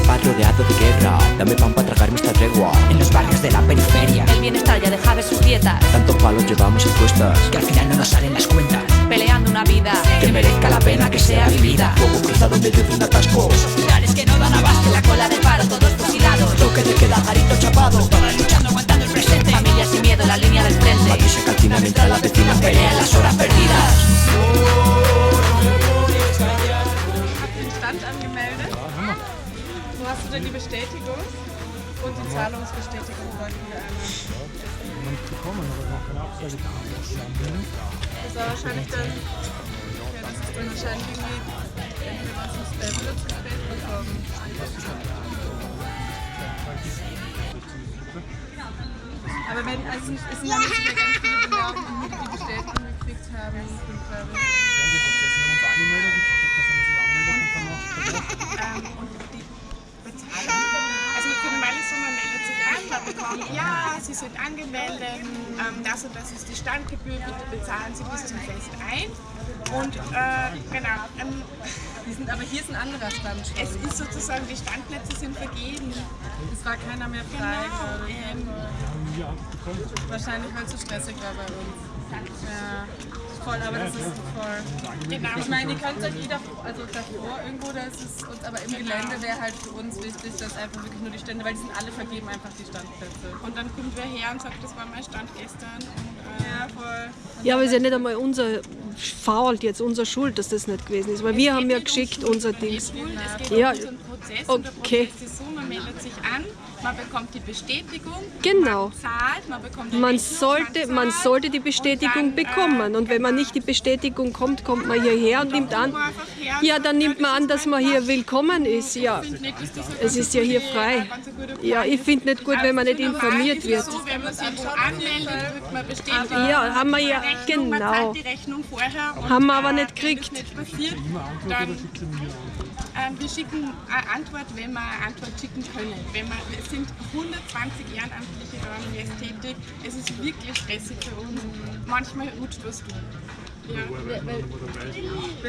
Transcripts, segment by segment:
paz rodeado de guerra. Dame pan para tragarme esta tregua. En los barrios de la periferia el bienestar ya deja de sus dietas. tantos palos llevamos en cuestas que al final no nos salen las cuentas. Peleando una vida Que merezca la pena que sea vivida. Fuego cruzado en medio de un atasco. Hospitales que no dan abasto. en la cola del paro, todos fusilados. Toque de queda, garito chapado. Todas luchando, aguantando el presente. Familias sin miedo, la línea del frente. Aquí se calcina mientras la vecina Pelea en las horas perdidas. Den Stand angemeldet. Wo hast du denn die Bestätigung? Und die Zahlungsbestätigung wollten wir einmal. Das war wahrscheinlich dann, ja, das ist dann wahrscheinlich irgendwie, entweder was im Spam oder zu spät bekommen. Aber wenn, also es sind ja nicht mehr ganz viele Bewerber, die Bestätigung gekriegt haben, glaube ich. Und die Bezahlung, also für normale Summe meldet sich an, man bekommt, ja, Sie sind angemeldet, das und das ist die Standgebühr, bitte bezahlen Sie bis zum Fest ein. Und genau. Aber hier ist ein anderer Stand schon. Es ist sozusagen, die Standplätze sind vergeben. Es war keiner mehr frei. Genau. Wahrscheinlich, weil es so stressig war bei uns. Ja, voll, aber das ist voll. Genau. Ich meine, ihr könnt euch jeder, also davor irgendwo, da ist es uns, aber im Gelände wäre halt für uns wichtig, dass einfach wirklich nur die Stände, weil die sind alle vergeben, einfach die Standplätze. Und dann kommt wer her und sagt, das war mein Stand gestern. Und, ja, voll. Ja, aber es ist ja nicht einmal unser Fault jetzt, unsere Schuld, dass das nicht gewesen ist. Weil wir haben ja geschickt unser Dings. Es geht Ja, um unseren Prozess und der okay. Prozess ist so, man meldet sich an, man bekommt die Bestätigung, Genau. man zahlt, man bekommt die Man Rechnung, man zahlt sollte die Bestätigung und dann, bekommen. Und wenn man nicht die Bestätigung kommt, kommt man hierher und nimmt an. Ja, dann nimmt man an, dass man hier willkommen ist. Ja, es ist ja hier frei. Ja, ich finde nicht gut, wenn man nicht informiert wird. So, wenn man sich so anmeldet, kriegt man Bestätigung. Ja, haben wir ja, Rechnung, man genau. zahlt die Rechnung vorher. Und, Haben wir aber nicht wenn gekriegt. das nicht passiert, dann wir schicken eine Antwort, wenn wir eine Antwort schicken können. Es sind 120 Ehrenamtliche daran jetzt tätig. Es ist wirklich stressig für uns. Manchmal rutscht was durch. Ja.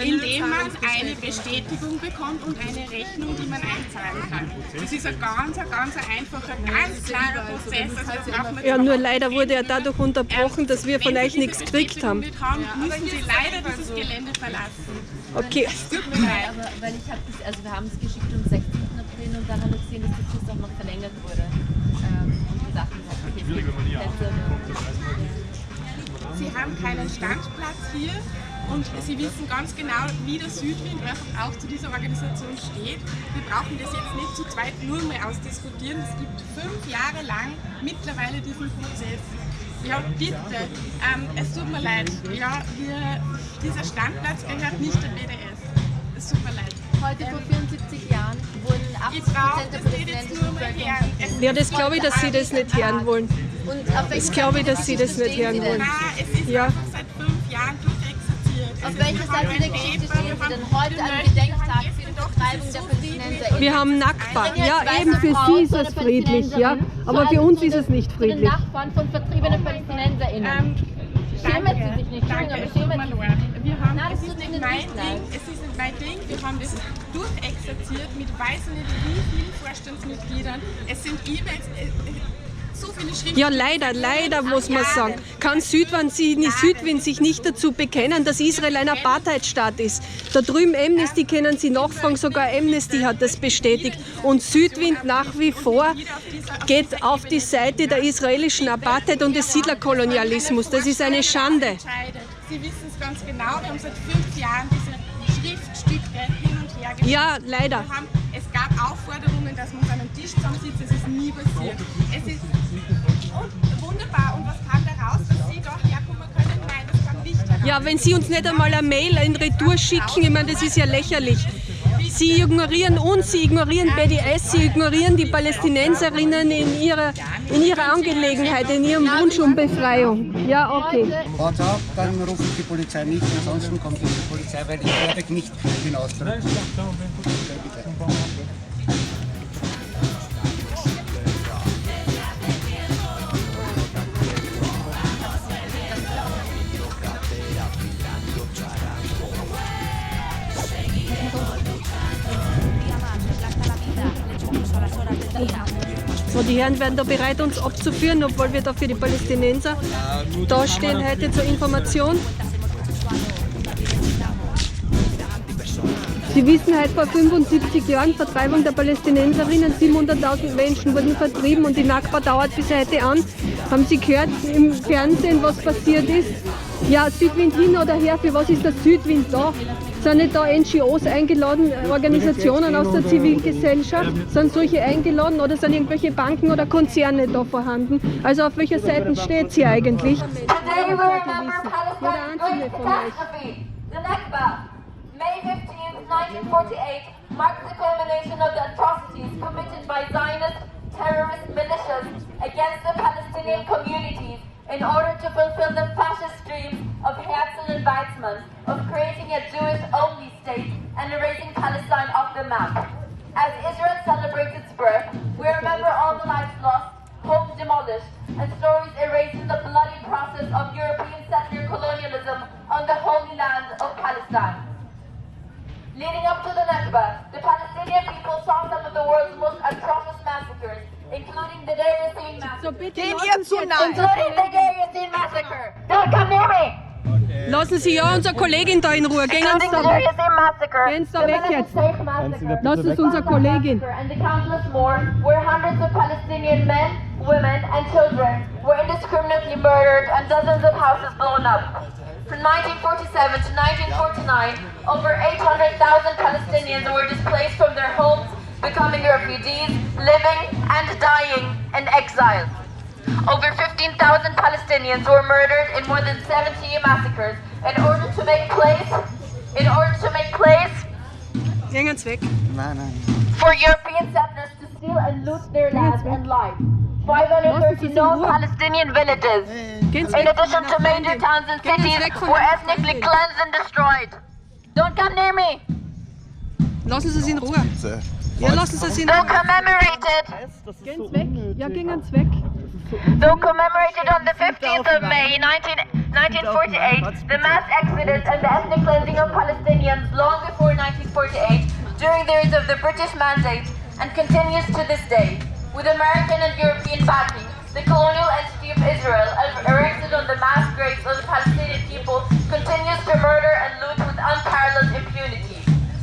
Indem man eine Bestätigung bekommt und eine Rechnung, die man einzahlen kann. Das ist ein ganz einfacher, ganz klarer Prozess. Also das braucht man Ja, nur leider wurde er dadurch unterbrochen, dass wir von euch nichts gekriegt haben. Müssen Sie leider dieses Gelände verlassen. Okay. Es tut mir leid. Aber weil ich habe das, also wir haben es geschickt am 16. April und dann haben wir gesehen, dass die Frist auch noch verlängert wurde. Und die Sachen Sie haben keinen Standplatz hier und Sie wissen ganz genau, wie der Südwind auch zu dieser Organisation steht. Wir brauchen das jetzt nicht zu zweit nur mehr ausdiskutieren. Es gibt 5 Jahre lang mittlerweile diesen Prozess. Ja, bitte, es tut mir leid. Ja, dieser Standplatz gehört nicht der BDS. Es tut mir leid. Heute vor 74 Jahren wurden 80% der palästinensischen Bevölkerung. Ja, das glaube ich, dass Sie das nicht hören wollen. Und auf Das glaube ich, dass Sie das nicht hören wollen. Es ist Ja. einfach seit 5 Jahren durchexerziert. Auf welcher Seite der Geschichte stehen Sie denn heute am Gedenktag für die Vertreibung der Palästinenser? Wir haben Nakba. Ja, eben für Sie ist es friedlich, ja. Aber für uns ist es nicht Zu den friedlich. Nachbarn von vertriebenen PalästinenserInnen. Schämen Sie sich nicht, Danke, aber es tut schämen mir Sie sich leid. nicht. Wir haben, Nein, das es ist tut nicht Ihnen mein nicht Ding, leid. es ist nicht mein Ding. Wir haben das durchexerziert mit weiß nicht wie vielen Vorstandsmitgliedern. Es sind E-Mails, so viele Schriften. Ja, leider muss man sagen. Kann Südwind sich nicht dazu bekennen, dass Israel ein Apartheidstaat ist. Da drüben Amnesty können Sie nachfragen, sogar Amnesty hat das bestätigt. Und Südwind nach wie vor geht auf die Seite der israelischen Apartheid und des Siedlerkolonialismus. Das ist eine Schande. Sie wissen es ganz genau, wir haben seit 5 Jahren diese Schriftstücke hin und her geschickt. Ja, leider. Es gab Aufforderungen, dass man an einem Tisch zusammensitzt, es ist nie passiert. Es ist wunderbar. Und was kam da raus, dass Sie doch herkommen können? Nein, das kam nicht heraus. Ja, wenn Sie uns nicht einmal eine Mail in Retour schicken, ich meine, das ist ja lächerlich. Sie ignorieren uns, Sie ignorieren BDS, Sie ignorieren die Palästinenserinnen in ihrer Angelegenheit, in ihrem Wunsch um Befreiung. Ja, okay. Warte ab, dann rufe ich die Polizei nicht, ansonsten kommt die Polizei, weil ich werde nicht hinausdrücken. So, die Herren werden da bereit, uns abzuführen, obwohl wir da für die Palästinenser da stehen heute zur Information. Sie wissen, heute vor 75 Jahren, Vertreibung der Palästinenserinnen, 700.000 Menschen wurden vertrieben und die Nakba dauert bis heute an. Haben Sie gehört im Fernsehen, was passiert ist? Ja, Südwind hin oder her, für was ist der Südwind da? Sind nicht da NGOs eingeladen, Organisationen aus der Zivilgesellschaft? Sind solche eingeladen oder sind irgendwelche Banken oder Konzerne da vorhanden? Also auf welcher Seite steht sie eigentlich? Today we remember Palestine's greatest catastrophe, the Nakba. May 15, 1948 marks the culmination of the atrocities committed by Zionist terrorist militias against the Palestinian communities in order to fulfill the fascist dreams of Herzl and Weizmann of creating a Jewish-only state and erasing Palestine off the map. As Israel celebrates its birth, we remember all the lives lost, homes demolished, and stories erasing the bloody process of European settler colonialism on the holy land of Palestine. Leading up to the Nakba, the Palestinian people saw some of the world's most atrocious massacres, including the Deir Yassin massacre. Including the Deir Yassin massacre. Don't come near me! Lassen Sie ja unsere Kollegin da in Ruhe. Gehen Sie da weg. Gehen Sie da weg jetzt. Lassen Sie unsere Kollegin. And the countless more, where hundreds of Palestinian men, women, and children were indiscriminately murdered and dozens of houses blown up. From 1947 to 1949, over 800,000 Palestinians were displaced from their homes, becoming refugees, living and dying in exile. Over 15,000 Palestinians were murdered in more than 70 massacres in order to make place for European settlers to steal and loot their lands and lives. 530 non-Palestinian villages, in addition to major towns and cities, were ethnically cleansed and destroyed. Don't come near me! Lassen Sie in Ruhe. Ja, lassen Sie in Though Ruhe. commemorated, Gehen Sie weg. Ja, gehen Sie weg. though commemorated on the 15th of May 1948, the mass exodus and the ethnic cleansing of Palestinians long before 1948, during the years of the British Mandate, and continues to this day. With American and European backing, the colonial entity of Israel, erected on the mass graves of the Palestinian people, continues to murder and loot with unparalleled impunity.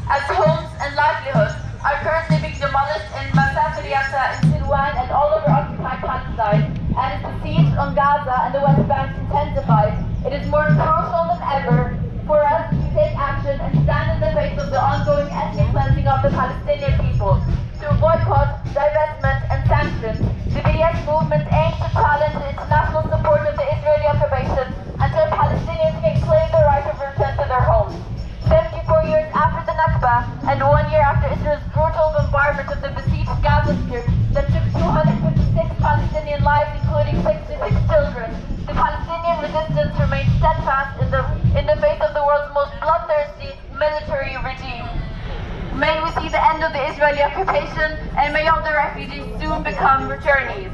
As homes and livelihoods are currently being demolished in Massaker der Welt, in Südwind, and all over occupied Palestine, and as the siege on Gaza and the West Bank intensifies, it is more crucial than ever for us to take action and stand in the face of the ongoing ethnic cleansing of the Palestinian people. Through boycott, divestment, and sanctions, the BDS movement aims to challenge the international support of the Israeli occupation until Palestinians can claim the right of return to their homes. 74 years after the Nakba, and 1 year after Israel's brutal bombardment of the besieged Gaza Strip that took 256 Palestinian lives, including 66 children, the Palestinian resistance remains steadfast in the face of the world's most bloodthirsty military regime. May we see the end of the Israeli occupation, and may all the refugees soon become returnees.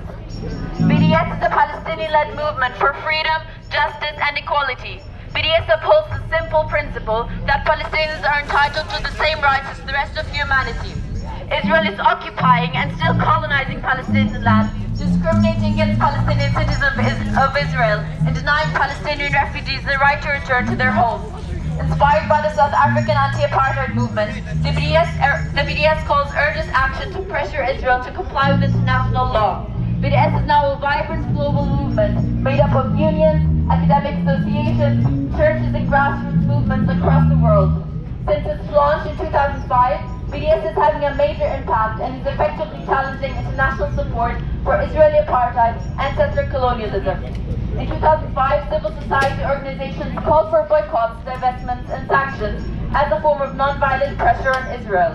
BDS is a Palestinian-led movement for freedom, justice, and equality. BDS upholds the simple principle that Palestinians are entitled to the same rights as the rest of humanity. Israel is occupying and still colonizing Palestinian land, discriminating against Palestinian citizens of Israel, and denying Palestinian refugees the right to return to their homes. Inspired by the South African anti-apartheid movement, the BDS urges action to pressure Israel to comply with international law. BDS is now a vibrant global movement made up of unions, academic associations, churches, and grassroots movements across the world. Since its launch in 2005, BDS is having a major impact and is effectively challenging international support for Israeli apartheid and settler colonialism. In 2005, civil society organizations called for boycotts, divestments, and sanctions as a form of non-violent pressure on Israel.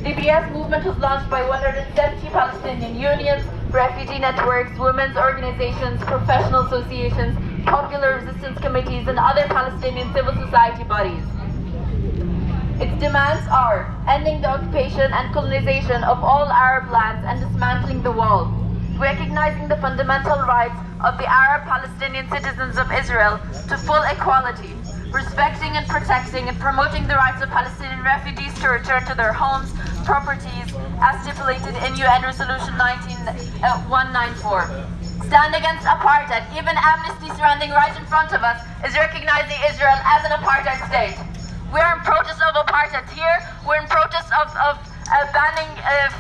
The BDS movement was launched by 170 Palestinian unions, refugee networks, women's organizations, professional associations, popular resistance committees, and other Palestinian civil society bodies. Its demands are ending the occupation and colonization of all Arab lands and dismantling the wall, recognizing the fundamental rights of the Arab Palestinian citizens of Israel to full equality, respecting and protecting and promoting the rights of Palestinian refugees to return to their homes, properties, as stipulated in UN Resolution 194. Stand against apartheid. Even amnesty surrounding right in front of us is recognizing Israel as an apartheid state. We are in protest of apartheid here. We're in protest of banning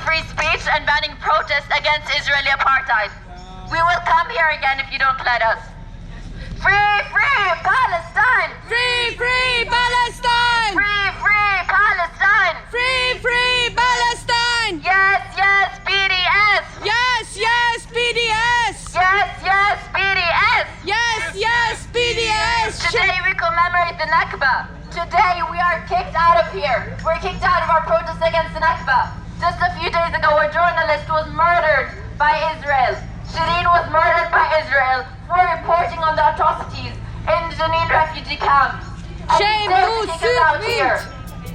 free speech and banning protest against Israeli apartheid. We will come here again if you don't let us. Free, free Palestine! Free, free Palestine! Free, free Palestine! Free, free Palestine! Yes, yes, BDS! Yes, yes, BDS! Yes, yes, BDS! Yes, yes, BDS! Today we commemorate the Nakba. Today we are kicked out of here. We're kicked out of our protest against the Nakba. Just a few days ago, a journalist was murdered by Israel. Shireen was murdered by Israel for reporting on the atrocities in Jenin refugee camp. Shame you, Südwind!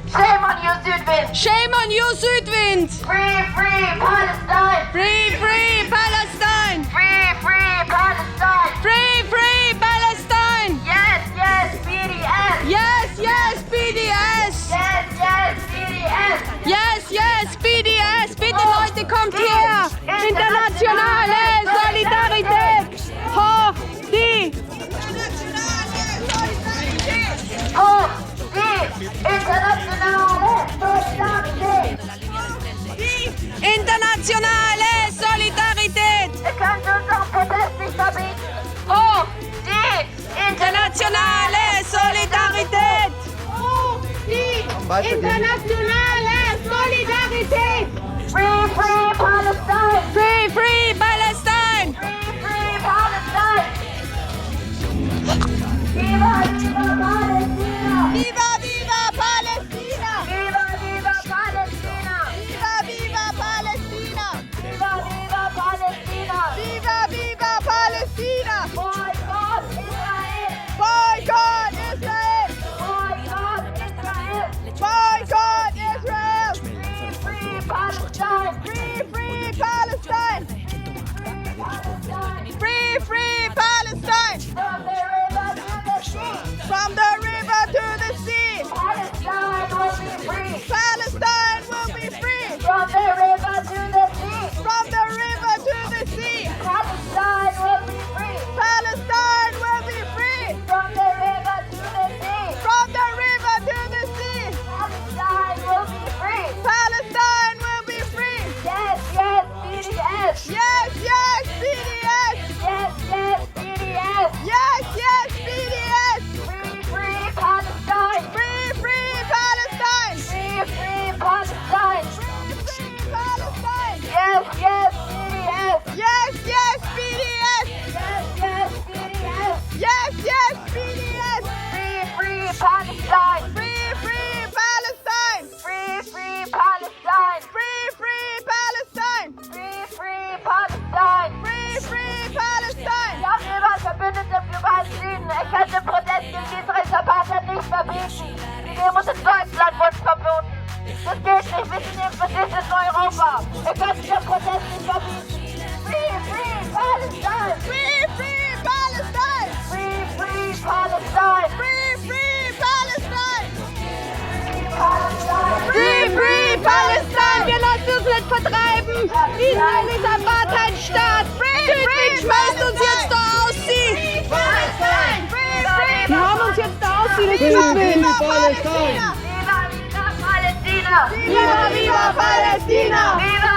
Shame on you, Südwind! Shame on you, Südwind! Free, free Palestine! Free, free Palestine! Free, free Palestine! Free, free Palestine! Yes, yes, BDS! Yes, yes, BDS! Yes, yes, BDS! Yes, yes, BDS! Bitte Leute, kommt her! Internationale Solidarität! Hoch die! Hoch die internationale Solidarität! Internationale Solidarität! Ihr könnt unseren Protest nicht verbieten! Hoch die Internationale Solidarität! Hoch die Internationale Solidarität! Free, free Palestine! Free, free Palestine! Free, free Palestine! Viva, viva Palestina! Viva, viva Palestina! Viva, viva Palestina! Viva, viva Palestina! Viva, viva Palestina! Viva, viva Palestina! Boycott Israel! Boycott Israel! Boycott Israel! Boycott Israel! Free Palestine! Free, free Palestine! Free, free Palestine! From the river to the sea! From the river to the sea! Palestine will be free! Palestine will be free! From the river to the sea! From the river to the sea! Palestine will be free! Palestine will be free! From the river to the sea! From the river to the sea! Palestine will be free! Palestine will be free! Yes, yes, BDS! Yes, yes, BDS! Yes, yes, BDS! Yes, yes, BDS! Free, free Palestine! Free, free Palestine! Free, free Palestine! Free, free Palestine! Yes, yes, BDS! Yes, yes, BDS! Yes, yes, BDS! Yes, yes, BDS! Free, free Palestine! Free, free Palestine! Free, free Palestine! Free, free Palestine! Free, free Palestine! Free, free Palestine! Wir haben immer Verbündete für Palästina. Ich kann den Protest gegen Israels Apartheid nicht verbieten. Die Demos in Deutschland wurden verboten. Das geht nicht, wir sind im faschistischen Europa. Ihr könnt den Protest nicht verbieten. Free, free Palestine! Free, free Palestine! Free, free Palestine! Free, free Palestine! Palestine! Free, free Palestine! Wir lassen uns nicht vertreiben! Israel ist Apartheidstaat! Südwind schmeißt uns jetzt da aus, sie! Palestine! Die haben uns jetzt da aus, sie Südwind! Viva, viva Palästina! Viva, viva Palästina! Viva,